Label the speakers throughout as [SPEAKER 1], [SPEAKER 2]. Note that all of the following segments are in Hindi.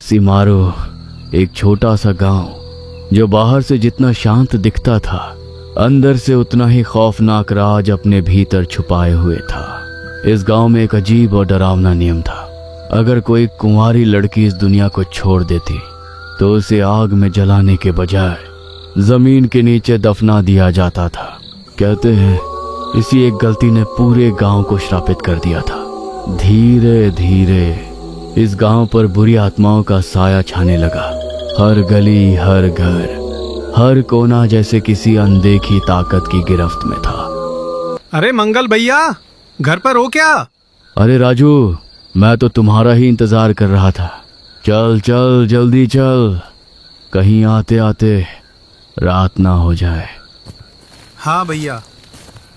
[SPEAKER 1] सिमारो एक छोटा सा गांव जो बाहर से जितना शांत दिखता था, अंदर से उतना ही खौफनाक राज अपने भीतर छुपाए हुए था। इस गांव में एक अजीब और डरावना नियम था। अगर कोई कुंवारी लड़की इस दुनिया को छोड़ देती तो उसे आग में जलाने के बजाय जमीन के नीचे दफना दिया जाता था। कहते हैं इसी एक गलती ने पूरे गांव को श्रापित कर दिया था। धीरे धीरे इस गांव पर बुरी आत्माओं का साया छाने लगा। हर गली, हर घर, हर कोना जैसे किसी अनदेखी ताकत की गिरफ्त में था।
[SPEAKER 2] अरे मंगल भैया, घर पर हो क्या?
[SPEAKER 1] अरे राजू, मैं तो तुम्हारा ही इंतजार कर रहा था। चल चल जल्दी चल, कहीं आते आते रात ना हो जाए।
[SPEAKER 2] हाँ भैया,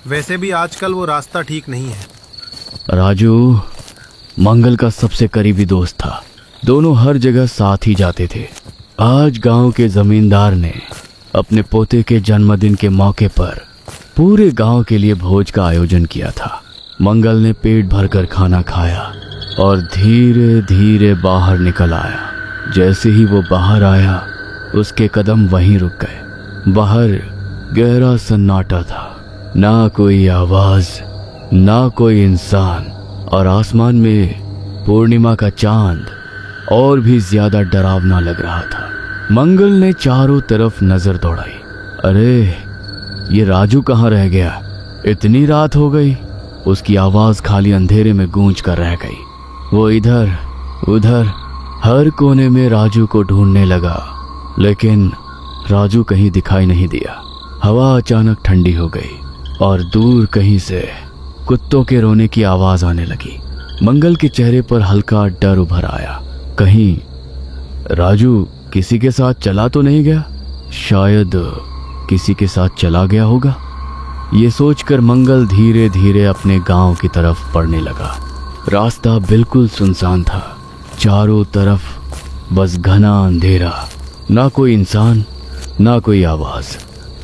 [SPEAKER 2] वैसे भी आजकल वो रास्ता ठीक नहीं है।
[SPEAKER 1] राजू मंगल का सबसे करीबी दोस्त था। दोनों हर जगह साथ ही जाते थे। आज गांव के जमींदार ने अपने पोते के जन्मदिन के मौके पर पूरे गांव के लिए भोज का आयोजन किया था। मंगल ने पेट भरकर खाना खाया और धीरे धीरे बाहर निकल आया। जैसे ही वो बाहर आया, उसके कदम वहीं रुक गए। बाहर गहरा सन्नाटा था, ना कोई आवाज, ना कोई इंसान, और आसमान में पूर्णिमा का चांद और भी ज्यादा डरावना लग रहा था। मंगल ने चारों तरफ नजर दौड़ाई। अरे ये राजू कहाँ रह गया? इतनी रात हो गई। उसकी आवाज खाली अंधेरे में गूंज कर रह गई। वो इधर उधर हर कोने में राजू को ढूंढने लगा, लेकिन राजू कहीं दिखाई नहीं दिया। हवा अचानक ठंडी हो गई और दूर कहीं से कुत्तों के रोने की आवाज आने लगी। मंगल के चेहरे पर हल्का डर उभर आया। कहीं राजू किसी के साथ चला तो नहीं गया? शायद किसी के साथ चला गया होगा। ये सोचकर मंगल धीरे धीरे अपने गांव की तरफ बढ़ने लगा। रास्ता बिल्कुल सुनसान था। चारों तरफ बस घना अंधेरा, ना कोई इंसान, ना कोई आवाज,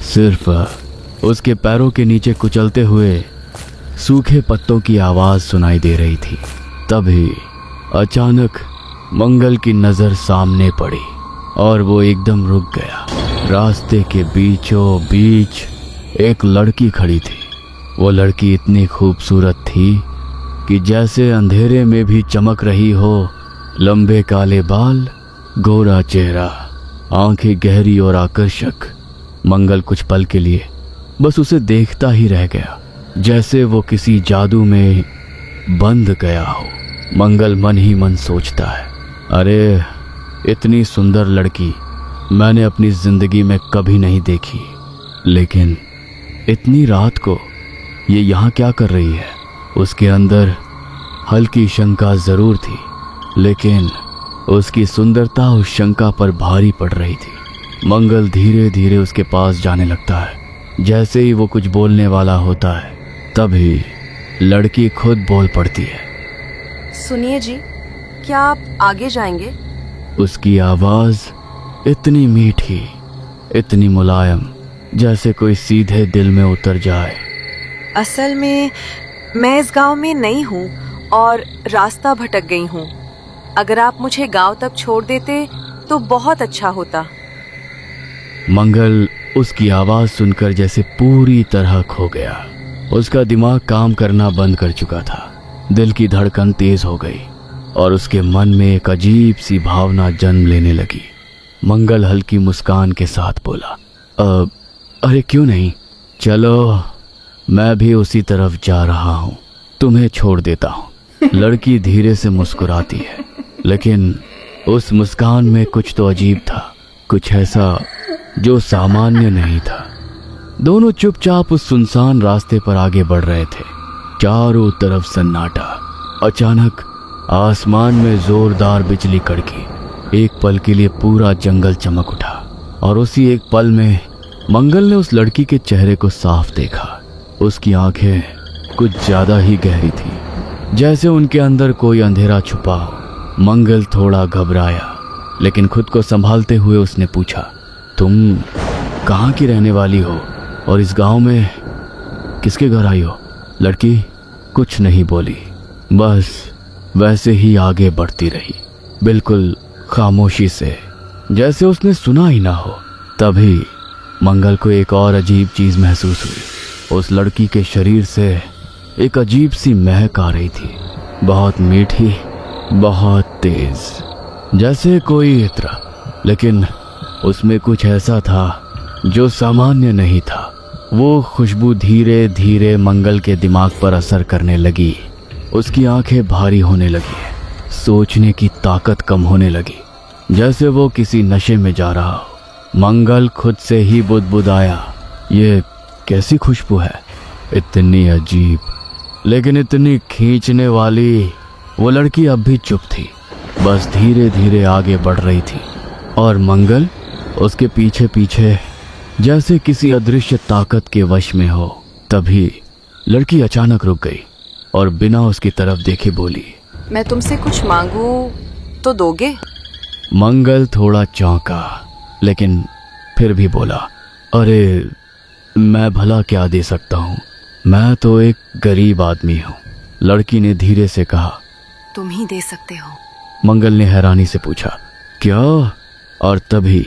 [SPEAKER 1] सिर्फ उसके पैरों के नीचे कुचलते हुए सूखे पत्तों की आवाज सुनाई दे रही थी। तभी अचानक मंगल की नजर सामने पड़ी और वो एकदम रुक गया। रास्ते के बीचों बीच एक लड़की खड़ी थी। वो लड़की इतनी खूबसूरत थी कि जैसे अंधेरे में भी चमक रही हो। लंबे काले बाल, गोरा चेहरा, आंखें गहरी और आकर्षक। मंगल कुछ पल के लिए बस उसे देखता ही रह गया, जैसे वो किसी जादू में बंध गया हो। मंगल मन ही मन सोचता है, अरे इतनी सुंदर लड़की मैंने अपनी जिंदगी में कभी नहीं देखी, लेकिन इतनी रात को ये यहाँ क्या कर रही है? उसके अंदर हल्की शंका जरूर थी, लेकिन उसकी सुंदरता उस शंका पर भारी पड़ रही थी। मंगल धीरे धीरे उसके पास जाने लगता है। जैसे ही वो कुछ बोलने वाला होता है, तभी लड़की खुद बोल पड़ती है।
[SPEAKER 3] सुनिए जी, क्या आप आगे जाएंगे?
[SPEAKER 1] उसकी आवाज इतनी मीठी, इतनी मुलायम, जैसे कोई सीधे दिल में उतर जाए।
[SPEAKER 3] असल में मैं इस गांव में नई हूँ और रास्ता भटक गई हूँ। अगर आप मुझे गांव तक छोड़ देते तो बहुत अच्छा होता।
[SPEAKER 1] मंगल उसकी आवाज सुनकर जैसे पूरी तरह खो गया। उसका दिमाग काम करना बंद कर चुका था। दिल की धड़कन तेज हो गई और उसके मन में एक अजीब सी भावना जन्म लेने लगी। मंगल हल्की मुस्कान के साथ बोला, अरे क्यों नहीं, चलो मैं भी उसी तरफ जा रहा हूँ, तुम्हें छोड़ देता हूँ। लड़की धीरे से मुस्कुराती है, लेकिन उस मुस्कान में कुछ तो अजीब था, कुछ ऐसा जो सामान्य नहीं था। दोनों चुपचाप उस सुनसान रास्ते पर आगे बढ़ रहे थे। चारों तरफ सन्नाटा। अचानक आसमान में जोरदार बिजली कड़की। एक पल के लिए पूरा जंगल चमक उठा और उसी एक पल में मंगल ने उस लड़की के चेहरे को साफ देखा। उसकी आंखें कुछ ज्यादा ही गहरी थी, जैसे उनके अंदर कोई अंधेरा छुपा हो। मंगल थोड़ा घबराया, लेकिन खुद को संभालते हुए उसने पूछा, तुम कहाँ की रहने वाली हो और इस गांव में किसके घर आई हो? लड़की कुछ नहीं बोली, बस वैसे ही आगे बढ़ती रही, बिल्कुल खामोशी से, जैसे उसने सुना ही ना हो। तभी मंगल को एक और अजीब चीज महसूस हुई। उस लड़की के शरीर से एक अजीब सी महक आ रही थी, बहुत मीठी, बहुत तेज, जैसे कोई इत्र। लेकिन उसमें कुछ ऐसा था जो सामान्य नहीं था। वो खुशबू धीरे धीरे मंगल के दिमाग पर असर करने लगी। उसकी आंखें भारी होने लगी, सोचने की ताकत कम होने लगी, जैसे वो किसी नशे में जा रहा हो। मंगल खुद से ही बुदबुदाया, ये कैसी खुशबू है, इतनी अजीब लेकिन इतनी खींचने वाली। वो लड़की अब भी चुप थी, बस धीरे धीरे आगे बढ़ रही थी और मंगल उसके पीछे पीछे जैसे किसी अदृश्य ताकत के वश में हो। तभी लड़की अचानक रुक गई और बिना उसकी तरफ देखे बोली,
[SPEAKER 3] मैं तुमसे कुछ मांगू तो दोगे?
[SPEAKER 1] मंगल थोड़ा चौंका, लेकिन फिर भी बोला, अरे मैं भला क्या दे सकता हूँ, मैं तो एक गरीब आदमी हूँ। लड़की ने धीरे से कहा,
[SPEAKER 3] तुम ही दे सकते हो।
[SPEAKER 1] मंगल ने हैरानी से पूछा, क्या? और तभी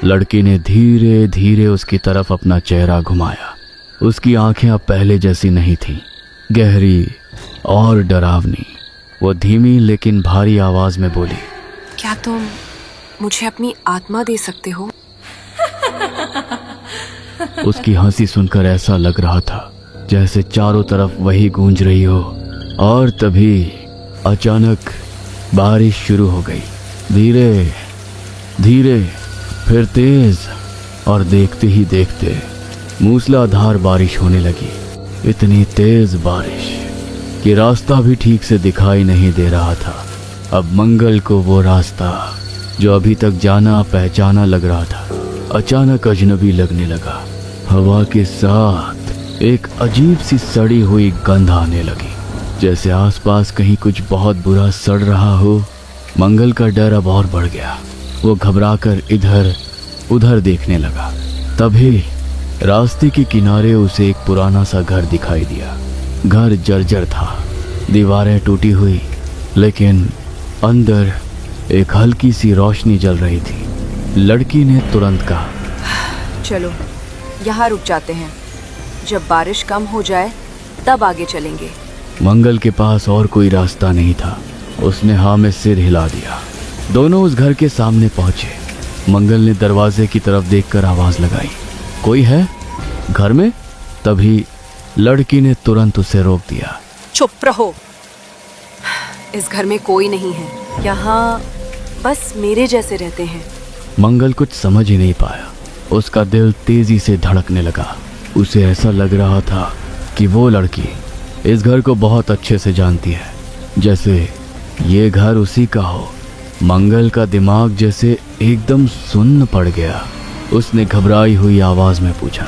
[SPEAKER 1] लड़की ने धीरे धीरे उसकी तरफ अपना चेहरा घुमाया। उसकी आंखें अब पहले जैसी नहीं थीं, गहरी और डरावनी। वो धीमी लेकिन भारी आवाज में बोली,
[SPEAKER 3] क्या तुम मुझे अपनी आत्मा दे सकते हो?
[SPEAKER 1] उसकी हंसी सुनकर ऐसा लग रहा था जैसे चारों तरफ वही गूंज रही हो। और तभी अचानक बारिश शुरू हो गई, धीरे धीरे फिर तेज, और देखते ही देखते मूसलाधार बारिश होने लगी। इतनी तेज बारिश कि रास्ता भी ठीक से दिखाई नहीं दे रहा था। अब मंगल को वो रास्ता जो अभी तक जाना पहचाना लग रहा था, अचानक अजनबी लगने लगा। हवा के साथ एक अजीब सी सड़ी हुई गंध आने लगी, जैसे आसपास कहीं कुछ बहुत बुरा सड़ रहा हो। मंगल का डर अब और बढ़ गया। वो घबराकर इधर उधर देखने लगा। तभी रास्ते के किनारे उसे एक पुराना सा घर दिखाई दिया। घर जर्जर था, दीवारें टूटी हुई, लेकिन अंदर एक हल्की सी रोशनी जल रही थी। लड़की ने तुरंत कहा,
[SPEAKER 3] चलो यहाँ रुक जाते हैं, जब बारिश कम हो जाए तब आगे चलेंगे।
[SPEAKER 1] मंगल के पास और कोई रास्ता नहीं था। उसने हाँ में सिर हिला दिया। दोनों उस घर के सामने पहुंचे। मंगल ने दरवाजे की तरफ देखकर आवाज लगाई, कोई है घर में? तभी लड़की ने तुरंत उसे रोक दिया।
[SPEAKER 3] चुप रहो, इस घर में कोई नहीं है, यहाँ बस मेरे जैसे रहते हैं।
[SPEAKER 1] मंगल कुछ समझ ही नहीं पाया। उसका दिल तेजी से धड़कने लगा। उसे ऐसा लग रहा था कि वो लड़की इस घर को बहुत अच्छे से जानती है, जैसे ये घर उसी का हो। मंगल का दिमाग जैसे एकदम सुन्न पड़ गया। उसने घबराई हुई आवाज में पूछा,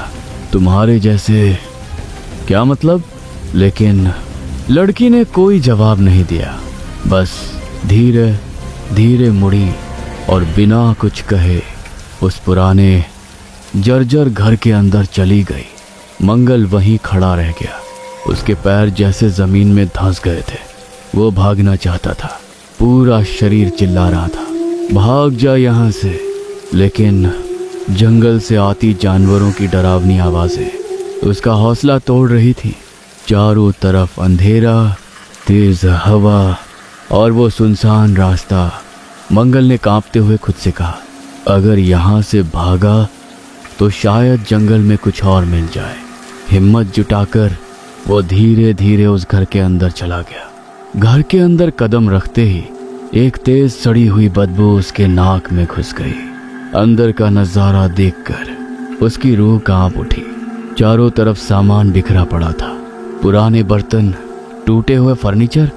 [SPEAKER 1] तुम्हारे जैसे? क्या मतलब? लेकिन लड़की ने कोई जवाब नहीं दिया, बस धीरे धीरे मुड़ी और बिना कुछ कहे उस पुराने जर्जर घर के अंदर चली गई। मंगल वहीं खड़ा रह गया। उसके पैर जैसे जमीन में धंस गए थे। वो भागना चाहता था, पूरा शरीर चिल्ला रहा था, भाग जा यहाँ से। लेकिन जंगल से आती जानवरों की डरावनी आवाजें उसका हौसला तोड़ रही थी। चारों तरफ अंधेरा, तेज हवा और वो सुनसान रास्ता। मंगल ने कांपते हुए खुद से कहा, अगर यहाँ से भागा तो शायद जंगल में कुछ और मिल जाए। हिम्मत जुटाकर वो धीरे धीरे उस घर के अंदर चला गया। घर के अंदर कदम रखते ही एक तेज सड़ी हुई बदबू उसके नाक में घुस गई। अंदर का नजारा देखकर उसकी रूह कांप उठी। चारों तरफ सामान बिखरा पड़ा था, पुराने बर्तन, टूटे हुए फर्नीचर,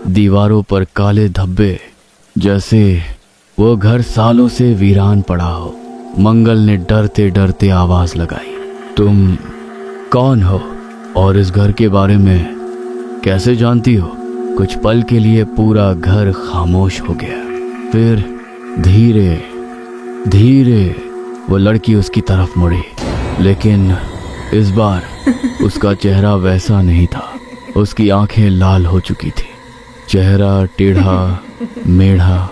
[SPEAKER 1] दीवारों पर काले धब्बे, जैसे वो घर सालों से वीरान पड़ा हो। मंगल ने डरते डरते आवाज लगाई, तुम कौन हो और इस घर के बारे में कैसे जानती हो? कुछ पल के लिए पूरा घर खामोश हो गया। फिर धीरे धीरे वो लड़की उसकी तरफ मुड़ी, लेकिन इस बार उसका चेहरा वैसा नहीं था। उसकी आंखें लाल हो चुकी थी, चेहरा टेढ़ा मेढ़ा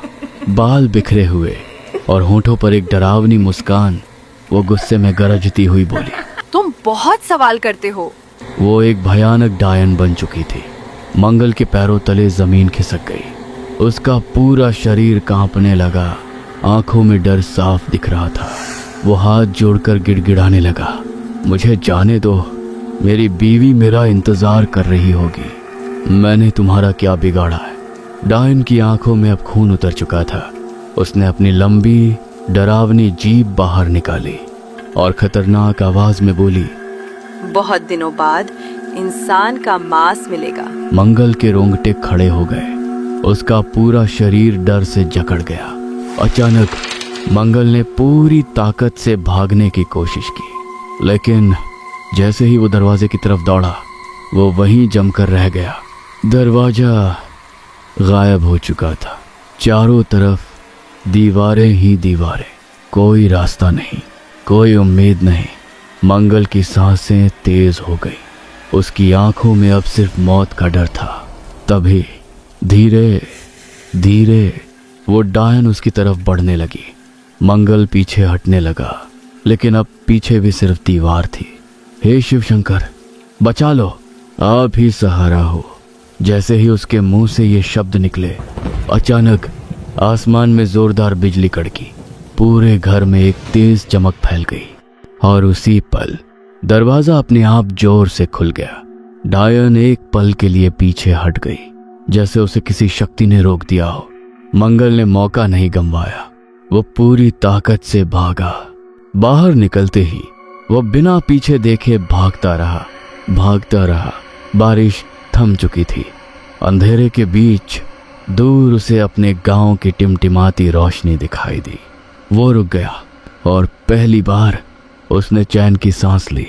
[SPEAKER 1] बाल बिखरे हुए और होठों पर एक डरावनी मुस्कान। वो गुस्से में गरजती हुई बोली,
[SPEAKER 3] तुम बहुत सवाल करते हो।
[SPEAKER 1] वो एक भयानक डायन बन चुकी थी। मंगल के पैरों तले जमीन खिसक गई। उसका पूरा शरीर कांपने लगा। आंखों में डर साफ दिख रहा था। वो हाथ जोड़कर गिड़गिड़ाने लगा, मुझे जाने दो, मेरी बीवी मेरा इंतजार कर रही होगी। मैंने तुम्हारा क्या बिगाड़ा है? डायन की आंखों में अब खून उतर चुका था। उसने अपनी लंबी डरावनी जीभ बाहर निकाली और खतरनाक आवाज में बोली,
[SPEAKER 3] बहुत दिनों बाद इंसान का मांस मिलेगा।
[SPEAKER 1] मंगल के रोंगटे खड़े हो गए। उसका पूरा शरीर डर से जकड़ गया। अचानक मंगल ने पूरी ताकत से भागने की कोशिश की, लेकिन जैसे ही वो दरवाजे की तरफ दौड़ा, वो वहीं जमकर रह गया। दरवाजा गायब हो चुका था। चारों तरफ दीवारें ही दीवारें, कोई रास्ता नहीं, कोई उम्मीद नहीं। मंगल की सांसें तेज हो गई। उसकी आंखों में अब सिर्फ मौत का डर था। तभी धीरे धीरे वो डायन उसकी तरफ बढ़ने लगी। मंगल पीछे हटने लगा, लेकिन अब पीछे भी सिर्फ दीवार थी। हे शिव शंकर, बचा लो, आप ही सहारा हो। जैसे ही उसके मुंह से ये शब्द निकले, अचानक आसमान में जोरदार बिजली कड़की। पूरे घर में एक तेज चमक फैल गई और उसी पल दरवाजा अपने आप जोर से खुल गया। डायन एक पल के लिए पीछे हट गई, जैसे उसे किसी शक्ति ने रोक दिया हो। मंगल ने मौका नहीं गंवाया। वो पूरी ताकत से भागा। बाहर निकलते ही वो बिना पीछे देखे भागता रहा। बारिश थम चुकी थी। अंधेरे के बीच दूर उसे अपने गांव की टिमटिमाती रोशनी दिखाई दी। वो रुक गया और पहली बार उसने चैन की सांस ली।